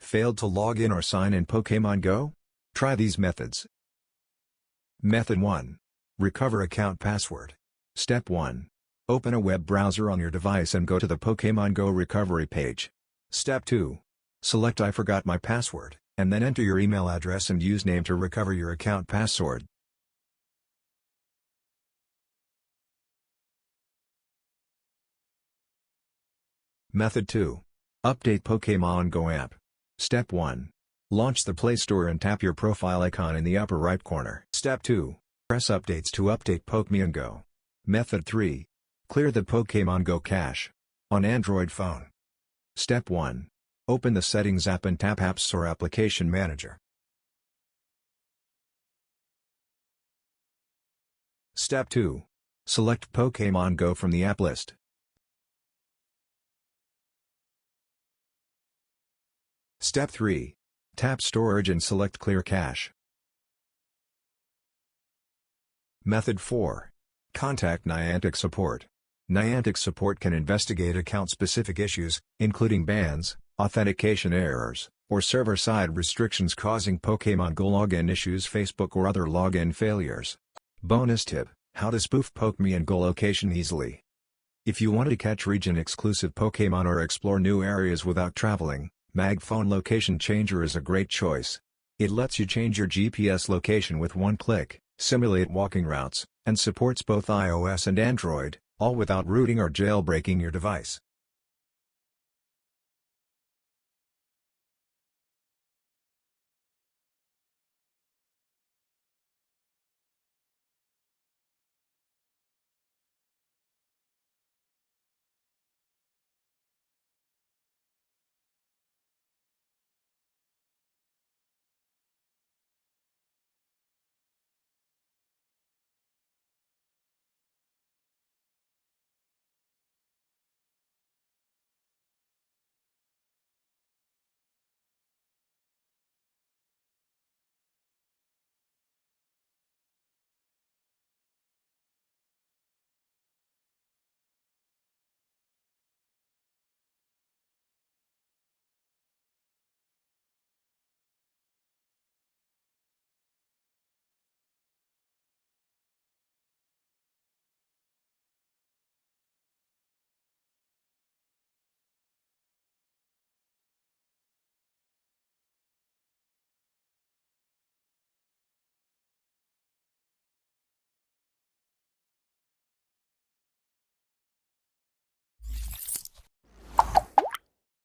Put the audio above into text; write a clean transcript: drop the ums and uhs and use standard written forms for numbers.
Failed to log in or sign in Pokémon Go? Try these methods. Method 1. Recover account password. Step 1. Open a web browser on your device and go to the Pokémon Go recovery page. Step 2. Select I forgot my password, and then enter your email address and username to recover your account password. Method 2. Update Pokémon Go app. Step 1. Launch the Play Store and tap your profile icon in the upper right corner. Step 2. Press Updates to update Pokémon Go. Method 3. Clear the Pokémon Go cache. On Android phone. Step 1. Open the Settings app and tap Apps or Application Manager. Step 2. Select Pokémon Go from the app list. Step 3. Tap Storage and select Clear Cache. Method 4. Contact Niantic support. Niantic support can investigate account-specific issues, including bans, authentication errors, or server-side restrictions causing Pokémon Go login issues, Facebook or other login failures. Bonus tip: how to spoof Pokémon Go location easily. If you want to catch region-exclusive Pokémon or explore new areas without traveling, Mag Phone Location Changer is a great choice. It lets you change your GPS location with one click, simulate walking routes, and supports both iOS and Android, all without rooting or jailbreaking your device.